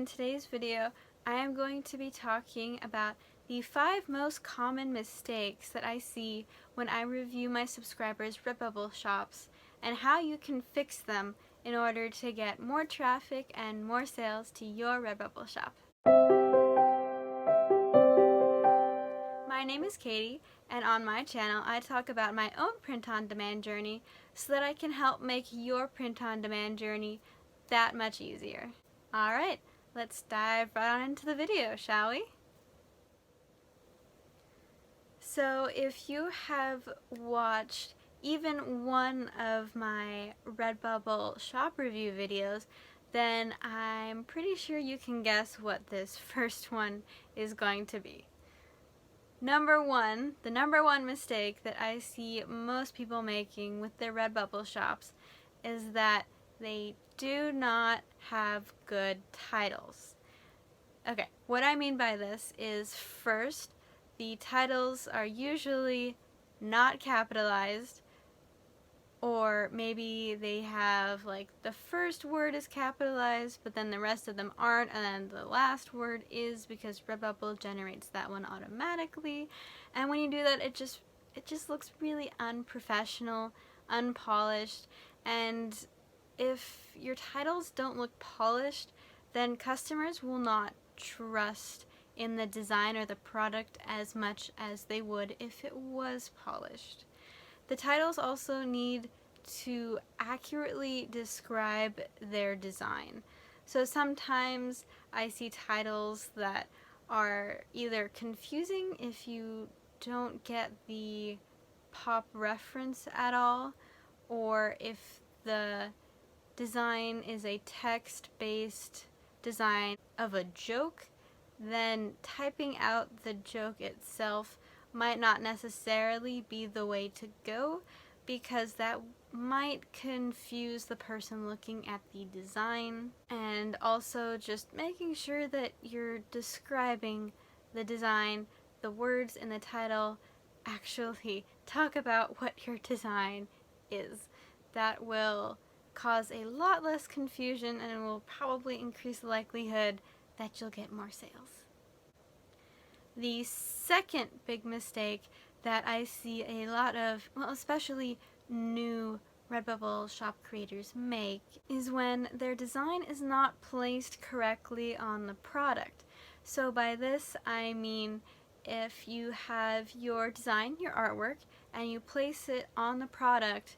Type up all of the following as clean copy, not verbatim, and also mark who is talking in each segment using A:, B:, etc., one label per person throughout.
A: today's video, I am going to be talking about the 5 most common mistakes that I see when I review my subscribers' Redbubble shops and how you can fix them in order to get more traffic and more sales to your Redbubble shop. My name is Katie, and on my channel I talk about my own print-on-demand journey so that I can help make your print-on-demand journey that much easier. Alright, let's dive right on into the video, shall we? So if you have watched even one of my Redbubble shop review videos, then I'm pretty sure you can guess what this first one is going to be. The number one mistake that I see most people making with their Redbubble shops is that they do not have good titles. Okay, what I mean by this is, first, the titles are usually not capitalized, or maybe they have like the first word is capitalized but then the rest of them aren't, and then the last word is because Redbubble generates that one automatically, and when you do that it just looks really unprofessional, unpolished, and if your titles don't look polished, then customers will not trust in the design or the product as much as they would if it was polished. The titles also need to accurately describe their design. So sometimes I see titles that are either confusing if you don't get the pop reference at all, or if the design is a text-based design of a joke, then typing out the joke itself might not necessarily be the way to go, because that might confuse the person looking at the design. And also just making sure that you're describing the design, the words in the title actually talk about what your design is. That will cause a lot less confusion and will probably increase the likelihood that you'll get more sales. The second big mistake that I see a lot of, well, especially new Redbubble shop creators make, is when their design is not placed correctly on the product. So by this I mean, if you have your design, your artwork, and you place it on the product,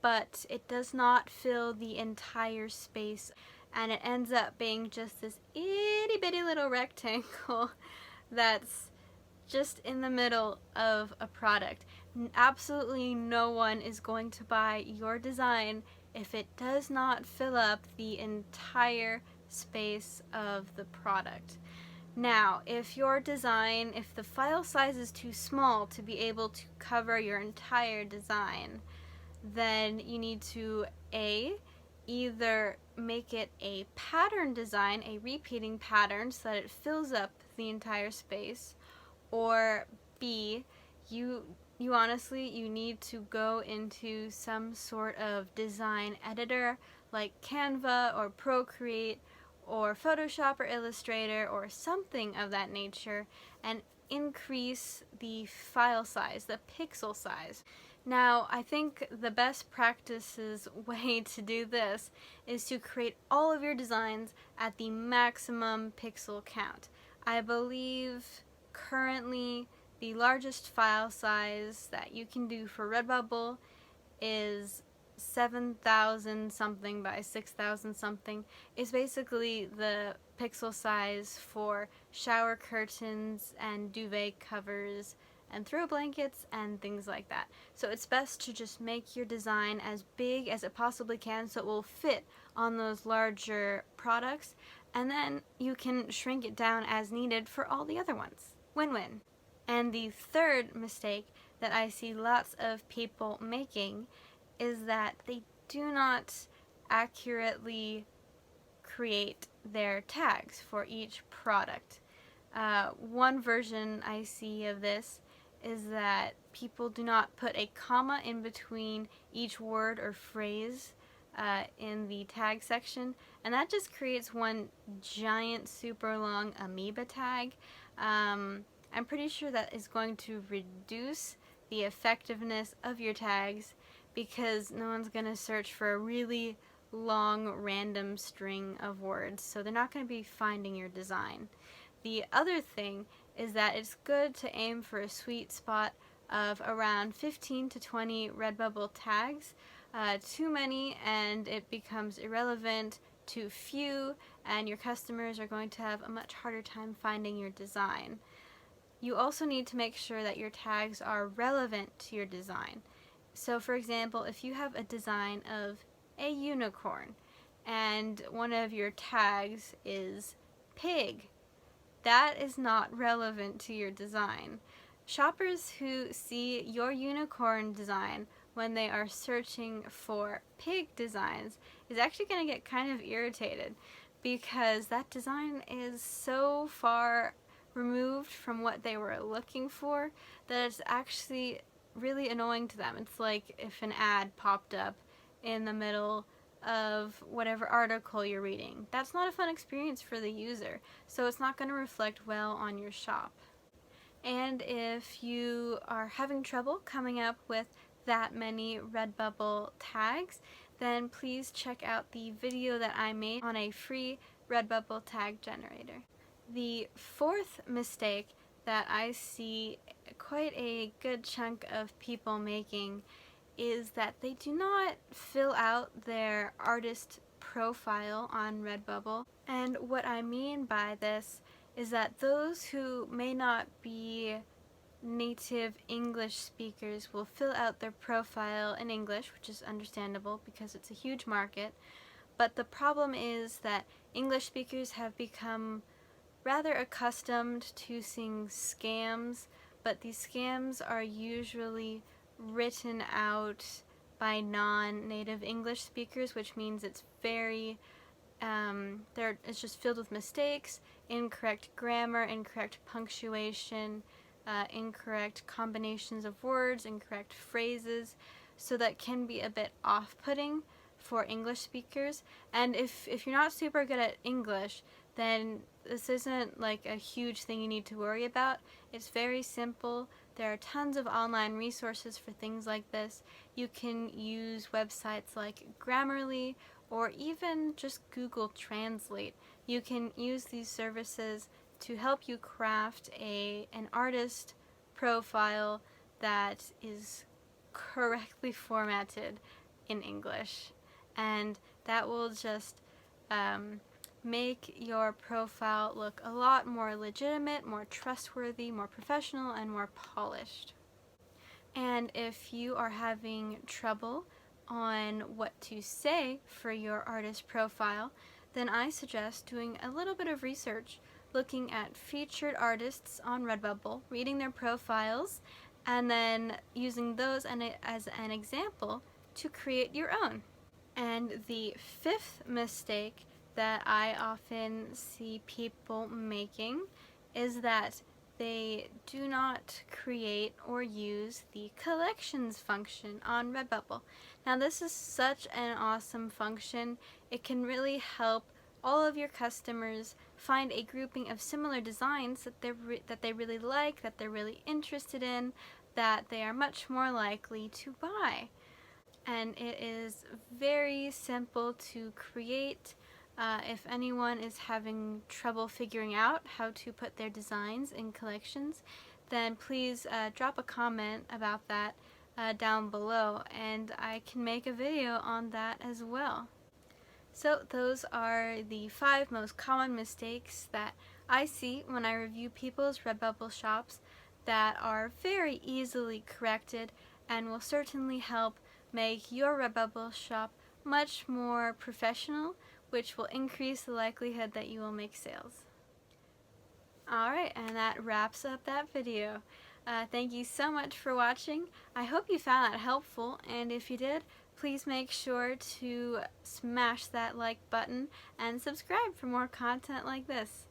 A: but it does not fill the entire space, and it ends up being just this itty bitty little rectangle that's just in the middle of a product. Absolutely no one is going to buy your design if it does not fill up the entire space of the product. Now, if your design, if the file size is too small to be able to cover your entire design, then you need to either make it a pattern design, a repeating pattern, so that it fills up the entire space, or B, you honestly, you need to go into some sort of design editor like Canva or Procreate or Photoshop or Illustrator or something of that nature, and increase the file size, the pixel size. Now, I think the best practices way to do this is to create all of your designs at the maximum pixel count. I believe currently the largest file size that you can do for Redbubble is 7,000 something by 6,000 something. It's basically the pixel size for shower curtains and duvet covers and throw blankets and things like that. So it's best to just make your design as big as it possibly can so it will fit on those larger products, and then you can shrink it down as needed for all the other ones. Win-win. And the third mistake that I see lots of people making is that they do not accurately create their tags for each product. One version I see of this is that people do not put a comma in between each word or phrase in the tag section, and that just creates one giant super long amoeba tag. I'm pretty sure that is going to reduce the effectiveness of your tags because no one's going to search for a really long random string of words, so they're not going to be finding your design. The other thing is that it's good to aim for a sweet spot of around 15 to 20 Redbubble tags. Too many and it becomes irrelevant, too few and your customers are going to have a much harder time finding your design. You also need to make sure that your tags are relevant to your design. So for example, if you have a design of a unicorn and one of your tags is pig, that is not relevant to your design. Shoppers who see your unicorn design when they are searching for pig designs is actually going to get kind of irritated because that design is so far removed from what they were looking for that it's actually really annoying to them. It's like if an ad popped up in the middle of whatever article you're reading. That's not a fun experience for the user, so it's not going to reflect well on your shop. And if you are having trouble coming up with that many Redbubble tags, then please check out the video that I made on a free Redbubble tag generator. The fourth mistake that I see quite a good chunk of people making is that they do not fill out their artist profile on Redbubble. And what I mean by this is that those who may not be native English speakers will fill out their profile in English, which is understandable because it's a huge market. But the problem is that English speakers have become rather accustomed to seeing scams, but these scams are usually written out by non-native English speakers, which means it's very it's just filled with mistakes, incorrect grammar, incorrect punctuation, incorrect combinations of words, incorrect phrases, so that can be a bit off-putting for English speakers. And if you're not super good at English, then this isn't like a huge thing you need to worry about. It's very simple. There are tons of online resources for things like this. You can use websites like Grammarly or even just Google Translate. You can use these services to help you craft an artist profile that is correctly formatted in English, and that will just make your profile look a lot more legitimate, more trustworthy, more professional, and more polished. And if you are having trouble on what to say for your artist profile, then I suggest doing a little bit of research, looking at featured artists on Redbubble, reading their profiles, and then using those as an example to create your own. And the fifth mistake that I often see people making is that they do not create or use the collections function on Redbubble. Now this is such an awesome function. It can really help all of your customers find a grouping of similar designs that they really like, that they're really interested in, that they are much more likely to buy. And it is very simple to create. If anyone is having trouble figuring out how to put their designs in collections, then please drop a comment about that down below, and I can make a video on that as well. So those are the 5 most common mistakes that I see when I review people's Redbubble shops that are very easily corrected and will certainly help make your Redbubble shop much more professional, which will increase the likelihood that you will make sales. Alright, and that wraps up that video. Thank you so much for watching. I hope you found that helpful, and if you did, please make sure to smash that like button and subscribe for more content like this.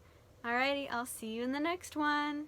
A: Alrighty, I'll see you in the next one.